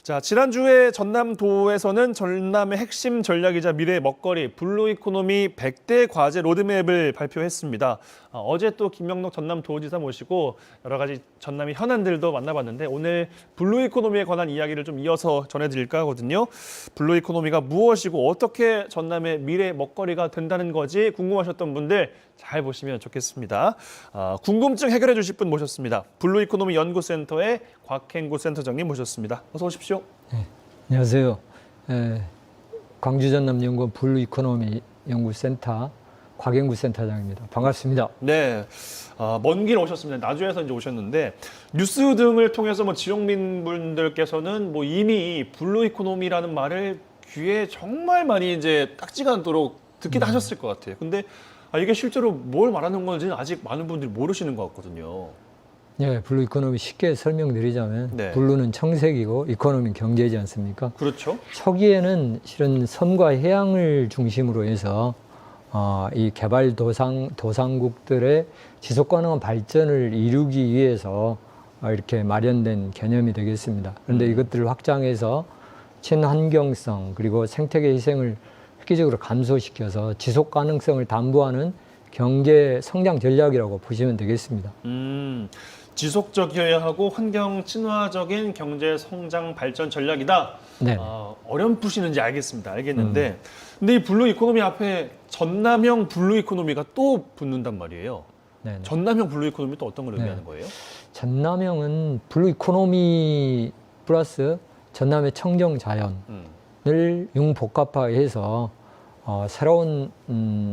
자, 지난주에 전남도에서는 전남의 핵심 전략이자 미래 먹거리 블루 이코노미 100대 과제 로드맵을 발표했습니다. 어제 또 김명록 전남도지사 모시고 여러 가지 전남의 현안들도 만나봤는데 오늘 블루 이코노미에 관한 이야기를 좀 이어서 전해드릴까 하거든요. 블루 이코노미가 무엇이고 어떻게 전남의 미래 먹거리가 된다는 거지 궁금하셨던 분들 잘 보시면 좋겠습니다. 궁금증 해결해 주실 분 모셨습니다. 블루 이코노미 연구센터의 곽행구 센터장님 모셨습니다. 어서 오십시오. 네, 안녕하세요. 광주 전남연구원 블루 이코노미 연구센터 곽행구 센터장입니다. 반갑습니다. 네, 먼 길 오셨습니다. 나주에서 이제 오셨는데 뉴스 등을 통해서 뭐 지역민 분들께서는 뭐 이미 블루 이코노미라는 말을 귀에 정말 많이 이제 딱지가 않도록 듣기도 하셨을 것 같아요. 근데 이게 실제로 뭘 말하는 건지는 아직 많은 분들이 모르시는 것 같거든요. 네, 블루 이코노미 쉽게 설명드리자면 네. 블루는 청색이고 이코노미는 경제지 않습니까? 그렇죠. 초기에는 실은 섬과 해양을 중심으로 해서 이 도상국들의 지속 가능한 발전을 이루기 위해서 이렇게 마련된 개념이 되겠습니다. 그런데 이것들을 확장해서 친환경성 그리고 생태계 희생을 획기적으로 감소시켜서 지속 가능성을 담보하는 경제 성장 전략이라고 보시면 되겠습니다. 지속적이어야 하고 환경 친화적인 경제 성장 발전 전략이다. 네. 어렴풋이는지 알겠는데 근데 이 블루 이코노미 앞에 전남형 블루 이코노미가 또 붙는단 말이에요. 네네. 전남형 블루 이코노미 또 어떤 걸 의미하는 거예요? 전남형은 블루 이코노미 플러스 전남의 청정 자연을 융복합화해서 새로운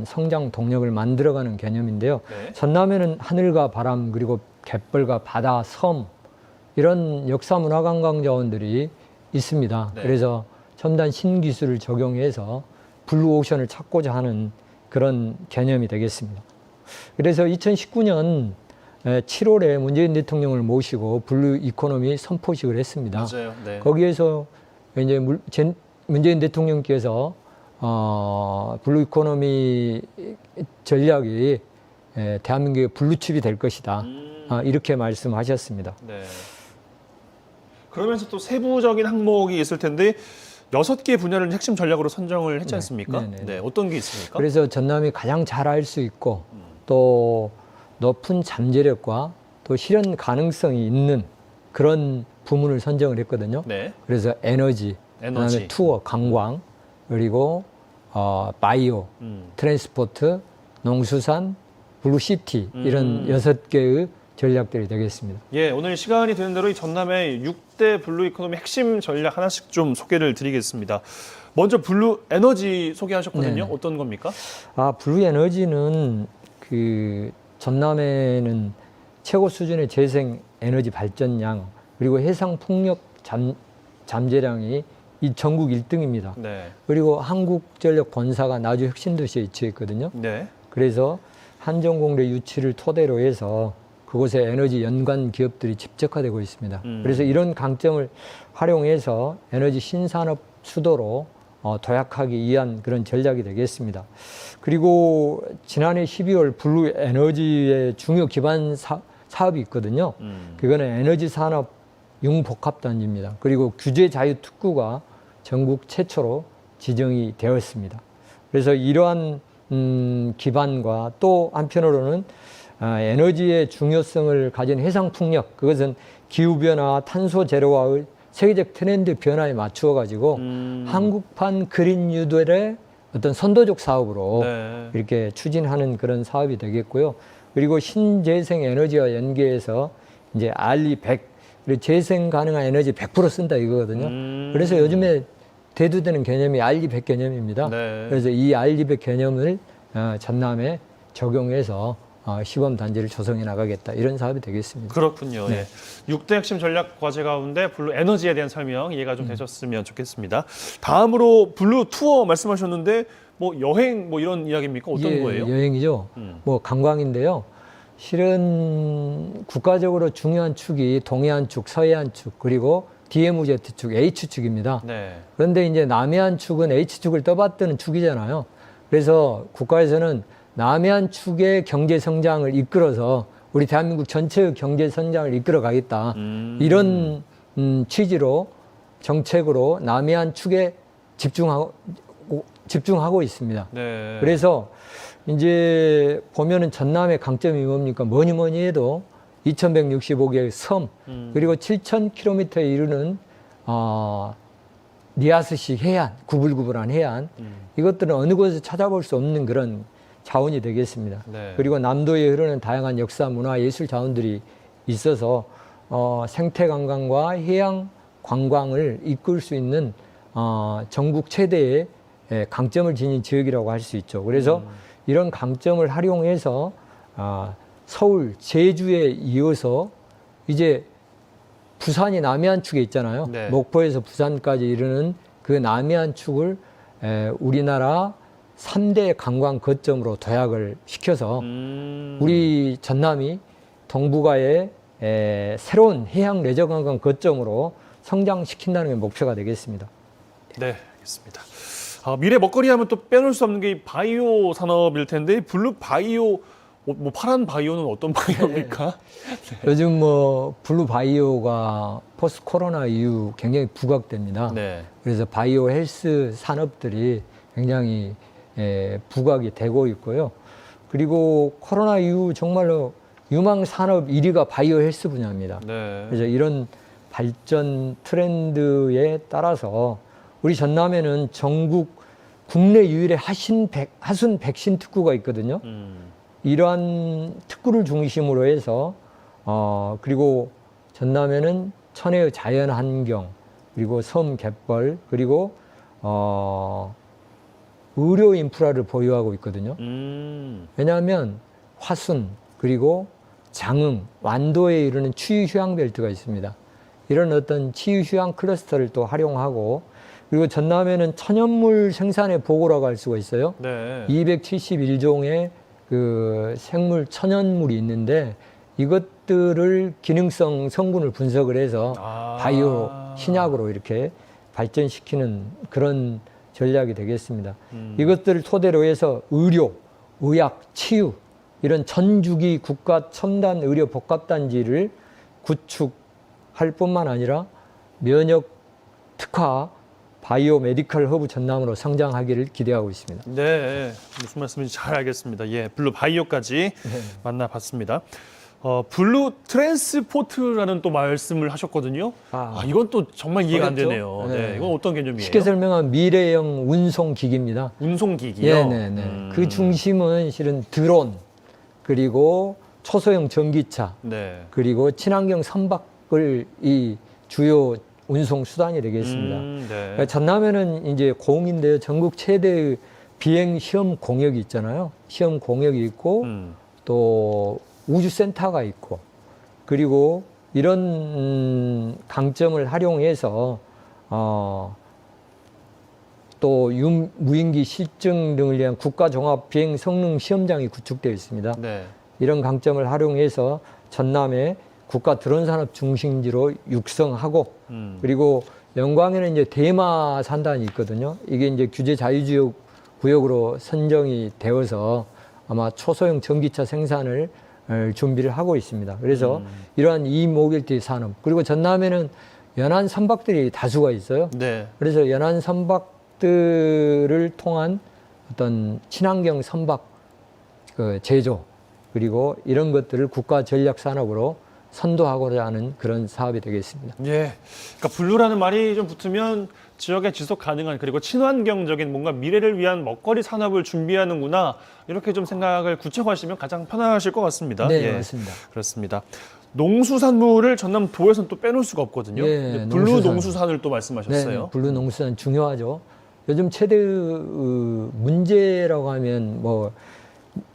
성장 동력을 만들어가는 개념인데요. 네. 전남에는 하늘과 바람 그리고 갯벌과 바다, 섬 이런 역사 문화 관광 자원들이 있습니다. 네. 그래서 첨단 신기술을 적용해서 블루 오션을 찾고자 하는 그런 개념이 되겠습니다. 그래서 2019년 7월에 문재인 대통령을 모시고 블루 이코노미 선포식을 했습니다. 맞아요. 네. 거기에서 이제 문재인 대통령께서 블루 이코노미 전략이 대한민국의 블루칩이 될 것이다. 이렇게 말씀하셨습니다. 네. 그러면서 또 세부적인 항목이 있을 텐데 6개 분야를 핵심 전략으로 선정을 했지 않습니까? 네, 어떤 게 있습니까? 그래서 전남이 가장 잘 알 수 있고 또 높은 잠재력과 또 실현 가능성이 있는 그런 부문을 선정을 했거든요. 네. 그래서 에너지, 그다음에 투어, 관광, 그리고 바이오, 트랜스포트, 농수산, 블루시티 이런 6개의 전략들이 되겠습니다. 예, 오늘 시간이 되는 대로 이 전남의 6대 블루 이코노미 핵심 전략 하나씩 좀 소개를 드리겠습니다. 먼저 블루 에너지 소개하셨거든요. 네네. 어떤 겁니까? 블루 에너지는 그 전남에는 최고 수준의 재생 에너지 발전량 그리고 해상 풍력 잠재량이 이 전국 1등입니다. 네. 그리고 한국전력 본사가 나주 혁신도시에 위치해 있거든요. 네. 그래서 한전공대 유치를 토대로 해서 그곳에 에너지 연관 기업들이 집적화되고 있습니다. 그래서 이런 강점을 활용해서 에너지 신산업 수도로 도약하기 위한 그런 전략이 되겠습니다. 그리고 지난해 12월 블루 에너지의 중요 기반 사업이 있거든요. 그거는 에너지 산업 융복합단지입니다. 그리고 규제 자유 특구가 전국 최초로 지정이 되었습니다. 그래서 이러한 기반과 또 한편으로는 에너지의 중요성을 가진 해상풍력, 그것은 기후변화, 탄소 제로화의 세계적 트렌드 변화에 맞추어 가지고 한국판 그린 뉴딜의 어떤 선도적 사업으로 네. 이렇게 추진하는 그런 사업이 되겠고요. 그리고 신재생 에너지와 연계해서 이제 RE100, 재생 가능한 에너지 100% 쓴다 이거거든요. 그래서 요즘에 대두되는 개념이 RE100 개념입니다. 네. 그래서 이 RE100 개념을 전남에 적용해서 시범 단지를 조성해 나가겠다 이런 사업이 되겠습니다. 그렇군요. 네. 예. 6대 핵심 전략 과제 가운데 블루 에너지에 대한 설명 이해가 좀 되셨으면 좋겠습니다. 다음으로 블루 투어 말씀하셨는데 뭐 여행 뭐 이런 이야기입니까? 어떤 거예요? 여행이죠. 뭐 관광인데요. 실은 국가적으로 중요한 축이 동해안 축, 서해안 축, 그리고 DMZ 축, H축입니다. 네. 그런데 이제 남해안 축은 H축을 떠받드는 축이잖아요. 그래서 국가에서는 남해안 축의 경제 성장을 이끌어서 우리 대한민국 전체의 경제 성장을 이끌어 가겠다. 이런 취지로 정책으로 남해안 축에 집중하고 있습니다. 네. 그래서 이제 보면은 전남의 강점이 뭡니까? 뭐니 뭐니 해도 2,165개의 섬, 그리고 7,000km에 이르는 리아스식 해안, 구불구불한 해안, 이것들은 어느 곳에서 찾아볼 수 없는 그런 자원이 되겠습니다. 네. 그리고 남도에 흐르는 다양한 역사, 문화, 예술 자원들이 있어서 생태 관광과 해양 관광을 이끌 수 있는 전국 최대의 강점을 지닌 지역이라고 할 수 있죠. 그래서 이런 강점을 활용해서 서울, 제주에 이어서 이제 부산이 남해안 축에 있잖아요. 네. 목포에서 부산까지 이르는 그 남해안 축을 우리나라 3대 관광 거점으로 도약을 시켜서 우리 전남이 동북아의 새로운 해양 레저 관광 거점으로 성장시킨다는 게 목표가 되겠습니다. 네, 알겠습니다. 미래 먹거리 하면 또 빼놓을 수 없는 게 이 바이오 산업일 텐데 블루 바이오, 뭐 파란 바이오는 어떤 바이오입니까? 요즘 뭐 블루 바이오가 포스트 코로나 이후 굉장히 부각됩니다. 네. 그래서 바이오 헬스 산업들이 굉장히 부각이 되고 있고요. 그리고 코로나 이후 정말로 유망 산업 1위가 바이오 헬스 분야입니다. 네. 그래서 이런 발전 트렌드에 따라서 우리 전남에는 전국 국내 유일의 하순 백신 특구가 있거든요. 이러한 특구를 중심으로 해서 그리고 전남에는 천혜의 자연 환경, 그리고 섬 갯벌, 그리고 의료 인프라를 보유하고 있거든요. 왜냐하면 화순, 그리고 장흥, 완도에 이르는 치유 휴양 벨트가 있습니다. 이런 어떤 치유 휴양 클러스터를 또 활용하고, 그리고 전남에는 천연물 생산의 보고라고 할 수가 있어요. 네. 271종의 그 생물 천연물이 있는데 이것들을 기능성 성분을 분석을 해서 바이오 신약으로 이렇게 발전시키는 그런 전략이 되겠습니다. 이것들을 토대로 해서 의료, 의학, 치유 이런 전주기 국가 첨단 의료 복합단지를 구축할 뿐만 아니라 면역 특화 바이오 메디컬 허브 전남으로 성장하기를 기대하고 있습니다. 네, 무슨 말씀인지 잘 알겠습니다. 예, 블루 바이오까지 만나봤습니다. 블루 트랜스포트라는 또 말씀을 하셨거든요. 이건 또 정말 이해가 안 어렵죠? 되네요. 네. 네. 이건 어떤 개념이에요? 쉽게 설명하면 미래형 운송 기기입니다. 운송기기요? 네네네. 그 중심은 실은 드론, 그리고 초소형 전기차, 네. 그리고 친환경 선박을 이 주요 운송 수단이 되겠습니다. 네. 전남에는 이제 공인데요. 전국 최대의 비행 시험 공역이 있잖아요. 시험 공역이 있고 또 우주센터가 있고, 그리고 이런 강점을 활용해서 또 무인기 실증 등을 위한 국가종합 비행 성능 시험장이 구축되어 있습니다. 네. 이런 강점을 활용해서 전남의 국가 드론 산업 중심지로 육성하고, 그리고 영광에는 이제 대마 산단이 있거든요. 이게 이제 규제 자유지역 구역으로 선정이 되어서 아마 초소형 전기차 생산을 준비를 하고 있습니다. 그래서 이러한 이모빌티 산업, 그리고 전남에는 연안 선박들이 다수가 있어요. 네. 그래서 연안 선박들을 통한 어떤 친환경 선박 그 제조, 그리고 이런 것들을 국가 전략 산업으로 선도하고자 하는 그런 사업이 되겠습니다. 예. 그러니까 블루라는 말이 좀 붙으면 지역의 지속 가능한 그리고 친환경적인 뭔가 미래를 위한 먹거리 산업을 준비하는구나, 이렇게 좀 생각을 구체화하시면 가장 편하실 것 같습니다. 네, 예. 맞습니다. 그렇습니다. 농수산물을 전남도에서는 또 빼놓을 수가 없거든요. 예, 블루 농수산. 농수산을 또 말씀하셨어요. 네, 블루 농수산 중요하죠. 요즘 최대 문제라고 하면 뭐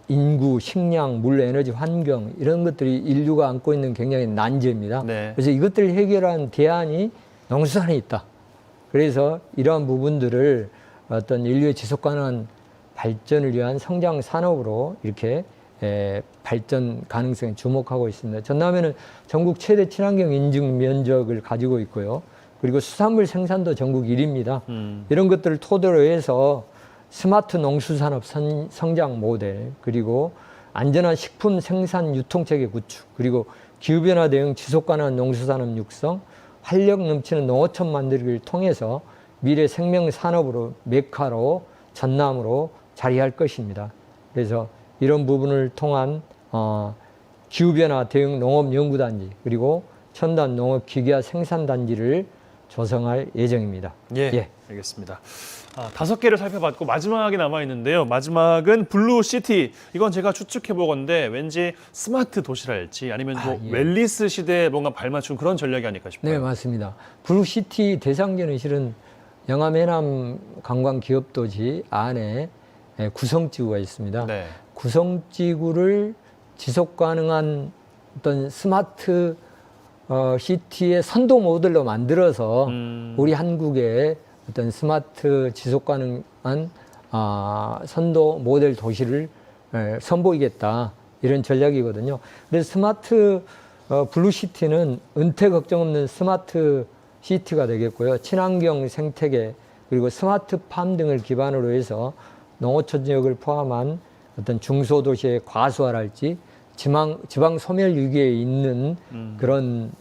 인구, 식량, 물, 에너지, 환경 이런 것들이 인류가 안고 있는 굉장히 난제입니다. 네. 그래서 이것들을 해결한 대안이 농수산에 있다. 그래서 이러한 부분들을 어떤 인류의 지속 가능한 발전을 위한 성장 산업으로 이렇게 발전 가능성에 주목하고 있습니다. 전남에는 전국 최대 친환경 인증 면적을 가지고 있고요. 그리고 수산물 생산도 전국 1위입니다. 이런 것들을 토대로 해서 스마트 농수산업 성장 모델, 그리고 안전한 식품 생산 유통체계 구축, 그리고 기후변화 대응 지속 가능한 농수산업 육성, 활력 넘치는 농어촌 만들기를 통해서 미래 생명 산업으로 메카로 전남으로 자리할 것입니다. 그래서 이런 부분을 통한 기후변화 대응 농업연구단지 그리고 첨단 농업 기계화 생산단지를 조성할 예정입니다. 예. 알겠습니다. 5개를 살펴봤고 마지막에 남아 있는데요. 마지막은 블루시티. 이건 제가 추측해 보건데 왠지 스마트 도시랄지 아니면 웰리스 시대에 뭔가 발맞춘 그런 전략이 아닐까 싶어요. 네, 맞습니다. 블루시티 대상지는 실은 영암 해남 관광 기업도시 안에 구성지구가 있습니다. 네. 구성지구를 지속 가능한 어떤 스마트 시티의 선도 모델로 만들어서 우리 한국의 어떤 스마트 지속 가능한 선도 모델 도시를 선보이겠다 이런 전략이거든요. 그래서 스마트 블루시티는 은퇴 걱정 없는 스마트 시티가 되겠고요. 친환경 생태계 그리고 스마트팜 등을 기반으로 해서 농어촌 지역을 포함한 어떤 중소도시의 과수화랄지 지방 소멸 위기에 있는 그런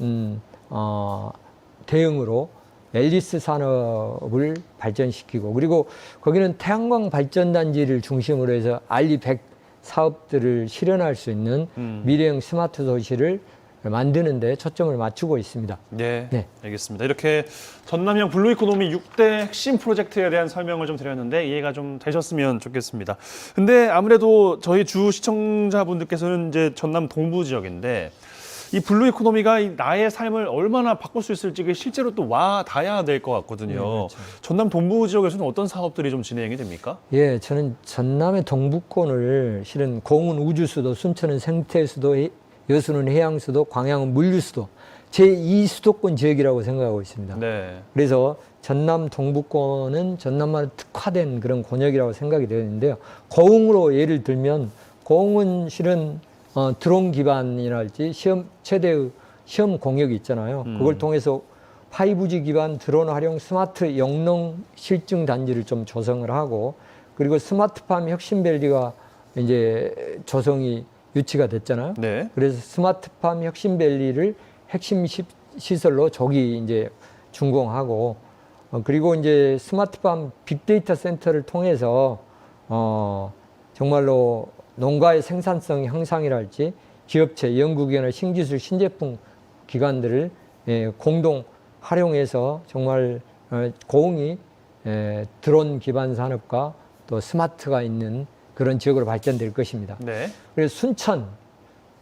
대응으로 앨리스 산업을 발전시키고 그리고 거기는 태양광 발전단지를 중심으로 해서 알리100 사업들을 실현할 수 있는 미래형 스마트 도시를 만드는 데 초점을 맞추고 있습니다. 네, 알겠습니다. 이렇게 전남형 블루 이코노미 6대 핵심 프로젝트에 대한 설명을 좀 드렸는데 이해가 좀 되셨으면 좋겠습니다. 근데 아무래도 저희 주 시청자분들께서는 이제 전남 동부 지역인데 이 블루 이코노미가 나의 삶을 얼마나 바꿀 수 있을지 실제로 또 와 닿아야 될 것 같거든요. 네, 그렇죠. 전남 동부 지역에서는 어떤 사업들이 좀 진행이 됩니까? 예, 저는 전남의 동부권을 실은 공은 우주수도, 순천은 생태수도, 여수는 해양수도, 광양은 물류수도, 제2수도권 지역이라고 생각하고 있습니다. 네. 그래서 전남 동부권은 전남만 특화된 그런 권역이라고 생각이 되는데요. 고흥으로 예를 들면 고흥은 실은 드론 기반이랄지 최대의 시험 공역이 있잖아요. 그걸 통해서 5G 기반 드론 활용 스마트 영농 실증 단지를 좀 조성을 하고 그리고 스마트팜 혁신밸리가 이제 조성이 유치가 됐잖아요. 네. 그래서 스마트팜 혁신밸리를 핵심 시설로 저기 이제 준공하고 그리고 이제 스마트팜 빅데이터 센터를 통해서 정말로 농가의 생산성 향상이랄지 기업체, 연구기관의 신기술, 신제품 기관들을 공동 활용해서 정말 고흥이 드론 기반 산업과 또 스마트가 있는 그런 지역으로 발전될 것입니다. 네. 그래서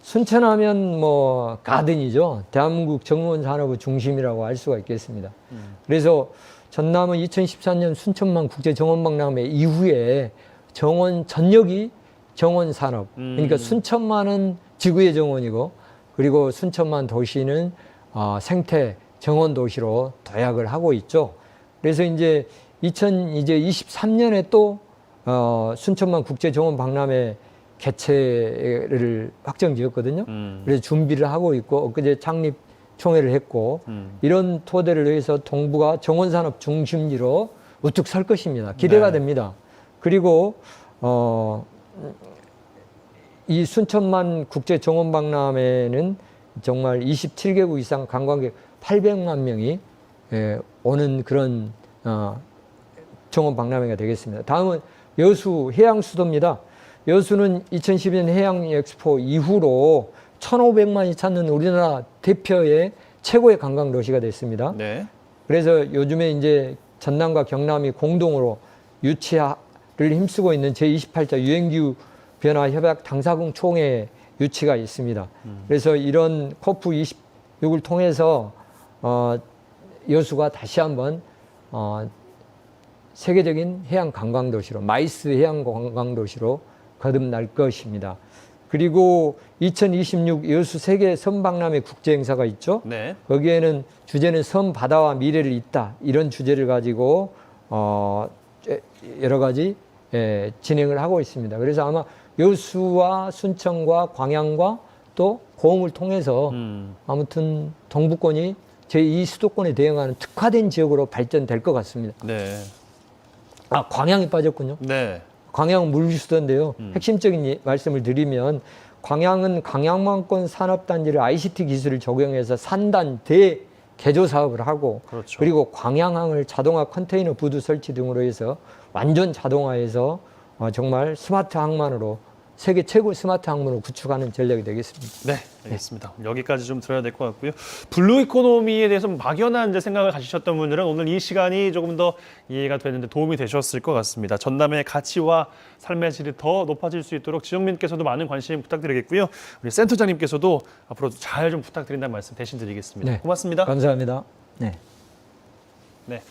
순천하면 뭐 가든이죠. 대한민국 정원 산업의 중심이라고 할 수가 있겠습니다. 그래서 전남은 2014년 순천만 국제 정원박람회 이후에 정원 전역이 정원 산업. 그러니까 순천만은 지구의 정원이고 그리고 순천만 도시는 생태 정원 도시로 도약을 하고 있죠. 그래서 이제 2023년에 또 순천만 국제 정원 박람회 개최를 확정지었거든요. 그래서 준비를 하고 있고 엊그제 창립 총회를 했고 이런 토대를 위해서 동부가 정원 산업 중심지로 우뚝 설 것입니다. 기대가 됩니다. 그리고 이 순천만 국제 정원 박람회는 정말 27개국 이상 관광객 800만 명이 오는 그런 정원 박람회가 되겠습니다. 다음은 여수 해양수도입니다. 여수는 2012년 해양 엑스포 이후로 1,500만이 찾는 우리나라 대표의 최고의 관광 도시가 됐습니다. 네. 그래서 요즘에 이제 전남과 경남이 공동으로 유치를 힘쓰고 있는 제28차 유엔기후 변화 협약 당사국 총회 유치가 있습니다. 그래서 이런 코프 26을 통해서 여수가 다시 한번 세계적인 해양 관광 도시로 마이스 해양 관광 도시로 거듭날 것입니다. 그리고 2026 여수 세계 섬박람회 국제 행사가 있죠. 네. 거기에는 주제는 섬 바다와 미래를 잇다 이런 주제를 가지고 여러 가지 진행을 하고 있습니다. 그래서 아마 여수와 순천과 광양과 또 고흥을 통해서 아무튼 동부권이 제2수도권에 대응하는 특화된 지역으로 발전될 것 같습니다. 네. 광양이 빠졌군요. 네. 광양은 물류수도인데요. 핵심적인 말씀을 드리면 광양은 광양만권 산업단지를 ICT 기술을 적용해서 산단 개조 사업을 하고 그렇죠. 그리고 광양항을 자동화 컨테이너 부두 설치 등으로 해서 완전 자동화해서 정말 스마트 항만으로 세계 최고 스마트 항만으로 구축하는 전략이 되겠습니다. 네, 알겠습니다. 여기까지 좀 들어야 될 것 같고요. 블루 이코노미에 대해서 막연한 이제 생각을 가지셨던 분들은 오늘 이 시간이 조금 더 이해가 되는데 도움이 되셨을 것 같습니다. 전남의 가치와 삶의 질이 더 높아질 수 있도록 지역민께서도 많은 관심 부탁드리겠고요. 우리 센터장님께서도 앞으로 잘 좀 부탁드린다는 말씀 대신 드리겠습니다. 네. 고맙습니다. 감사합니다. 네. 네.